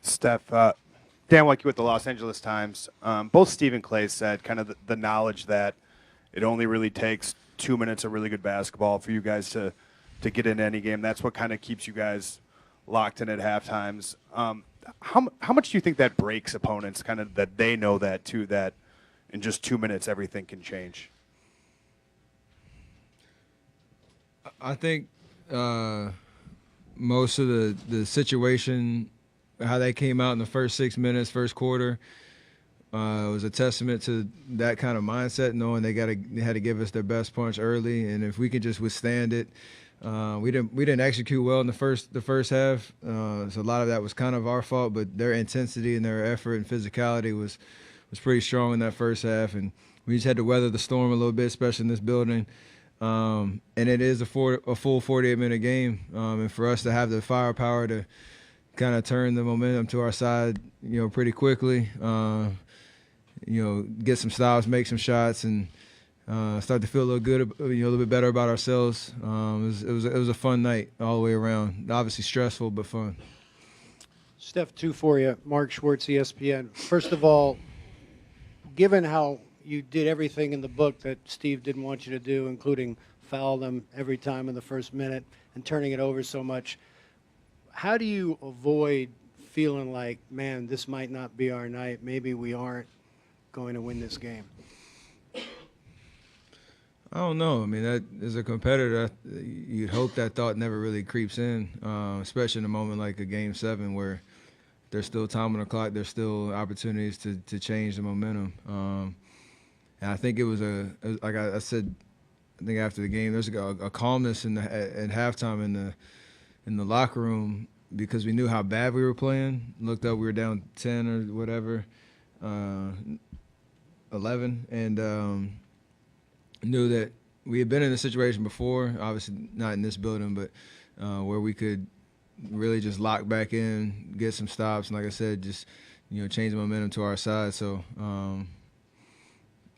Steph, Dan Weinke with the Los Angeles Times. Both Steve and Clay said kind of the knowledge that it only really takes 2 minutes of really good basketball for you guys to get into any game. That's what kind of keeps you guys locked in at half times. How much do you think that breaks opponents, kind of that they know that too, that in just 2 minutes everything can change? I think most of the situation, how they came out in the first 6 minutes, first quarter, was a testament to that kind of mindset, knowing they had to give us their best punch early, and if we could just withstand it. We didn't execute well in the first half, so a lot of that was kind of our fault. But their intensity and their effort and physicality was pretty strong in that first half, and we just had to weather the storm a little bit, especially in this building. And it is a full 48-minute game, and for us to have the firepower to kind of turn the momentum to our side, pretty quickly, get some stops, make some shots, and start to feel a little good, a little bit better about ourselves. It was a fun night all the way around. Obviously stressful, but fun. Steph, two for you. Mark Schwartz, ESPN. First of all, given how you did everything in the book that Steve didn't want you to do, including foul them every time in the first minute and turning it over so much, how do you avoid feeling like, man, this might not be our night, maybe we aren't going to win this game? I don't know. I mean, that as a competitor, you'd hope that thought never really creeps in, especially in a moment like a Game 7 where there's still time on the clock, there's still opportunities to change the momentum. And I think it was like I said, I think after the game, there's a calmness at halftime in the locker room because we knew how bad we were playing. Looked up, we were down 10 or whatever, 11, and knew that we had been in a situation before, obviously not in this building, but where we could really just lock back in, get some stops, and like I said, just change the momentum to our side. So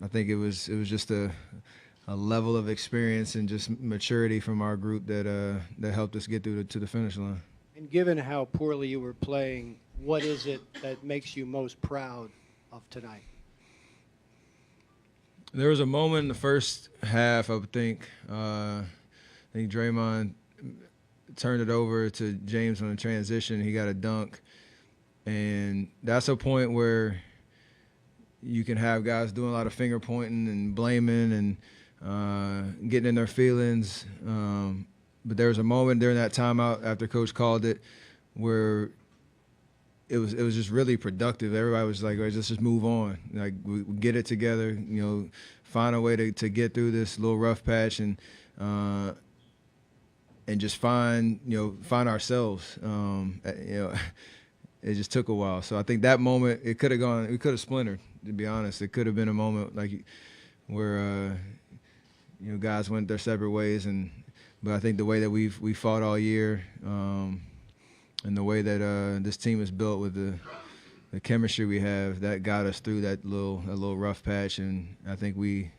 I think it was just a level of experience and just maturity from our group that helped us get through to the finish line. And given how poorly you were playing, what is it that makes you most proud of tonight? There was a moment in the first half, I think Draymond turned it over to James on a transition. He got a dunk. And that's a point where you can have guys doing a lot of finger pointing and blaming and getting in their feelings. But there was a moment during that timeout after Coach called it where it was just really productive. Everybody was like, let's just move on. Like, we get it together, find a way to get through this little rough patch and just find ourselves. It just took a while. So I think that moment, we could have splintered, to be honest. It could have been a moment like where, guys went their separate ways. But I think the way that we fought all year, and the way that this team is built with the chemistry we have, that got us through that little rough patch, and I think we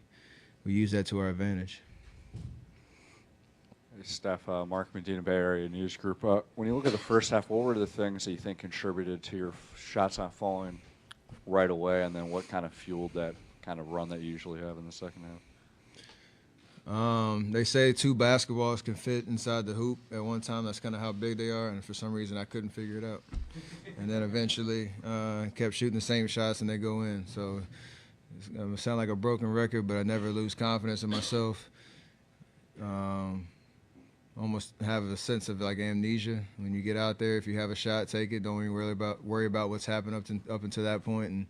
used that to our advantage. Hey, Steph, Mark Medina, Bay Area News Group. When you look at the first half, what were the things that you think contributed to your shots not falling right away, and then what kind of fueled that kind of run that you usually have in the second half? They say two basketballs can fit inside the hoop at one time. That's kind of how big they are, and for some reason I couldn't figure it out. And then eventually kept shooting the same shots and they go in. So it's going to sound like a broken record, but I never lose confidence in myself. Almost have a sense of like amnesia when you get out there. If you have a shot, take it. Don't even worry about what's happened up until that point. And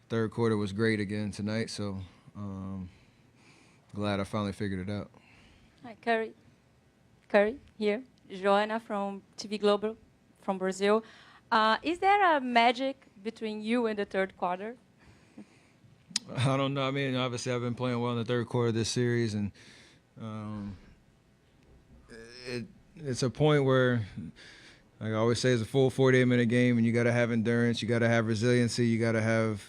third quarter was great again tonight. So glad I finally figured it out. Hi, Curry here. Joanna from TV Global from Brazil. Is there a magic between you and the third quarter? I don't know. I mean, obviously I've been playing well in the third quarter of this series, and it's a point where, like I always say, it's a full 48-minute game, and you got to have endurance, you got to have resiliency, you got to have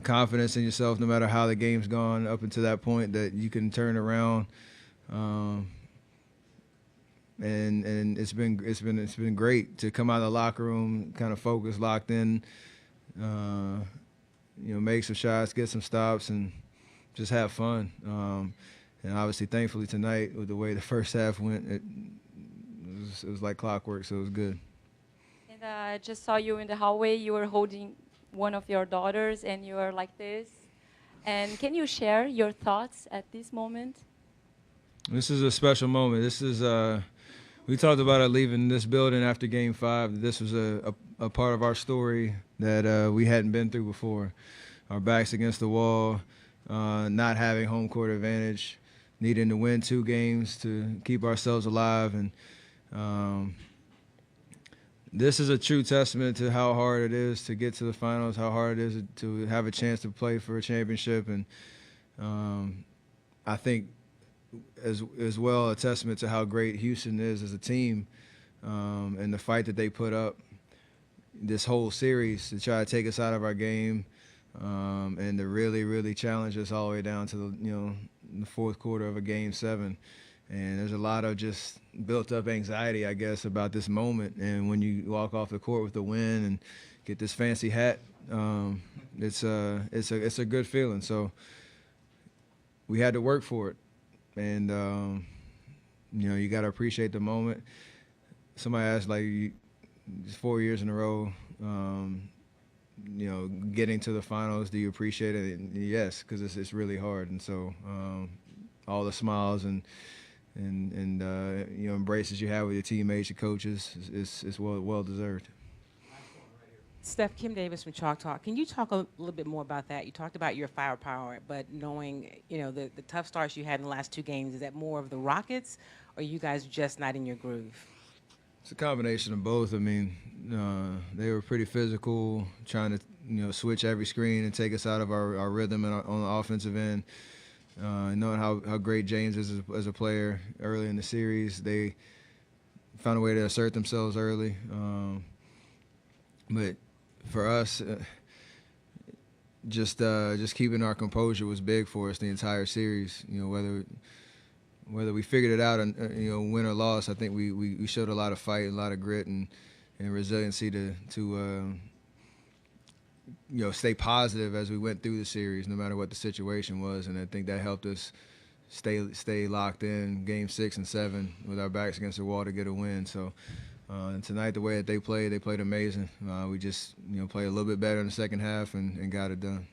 confidence in yourself no matter how the game's gone up until that point, that you can turn around. and it's been great to come out of the locker room kind of focused, locked in, make some shots, get some stops, and just have fun. And obviously, thankfully tonight, with the way the first half went, it was like clockwork, so it was good. And I just saw you in the hallway. You were holding one of your daughters, and you were like this. And can you share your thoughts at this moment? This is a special moment. This is we talked about it leaving this building after Game 5. This was a part of our story that we hadn't been through before. Our backs against the wall, not having home court advantage, needing to win 2 games to keep ourselves alive, and this is a true testament to how hard it is to get to the finals, how hard it is to have a chance to play for a championship, and I think as well a testament to how great Houston is as a team, and the fight that they put up this whole series to try to take us out of our game, and to really challenge us all the way down to the fourth quarter of a Game 7. And there's a lot of just built up anxiety, I guess, about this moment. And when you walk off the court with the win and get this fancy hat, it's a good feeling. So we had to work for it, and you got to appreciate the moment. Somebody asked, like, 4 years in a row, getting to the finals, do you appreciate it? And yes, because it's really hard. And so all the smiles and embraces you have with your teammates, your coaches, is well deserved. Steph, Kim Davis from Chalk Talk. Can you talk a little bit more about that? You talked about your firepower, but knowing the tough starts you had in the last 2 games, is that more of the Rockets, or you guys just not in your groove? It's a combination of both. I mean, they were pretty physical, trying to switch every screen and take us out of our rhythm on the offensive end. Knowing how great James is as a player early in the series, they found a way to assert themselves early. But for us, just keeping our composure was big for us the entire series. Whether we figured it out and win or loss, I think we showed a lot of fight, a lot of grit and resiliency to stay positive as we went through the series, no matter what the situation was. And I think that helped us stay locked in Game 6 and 7 with our backs against the wall to get a win. So and tonight, the way that they played amazing. We just played a little bit better in the second half and got it done.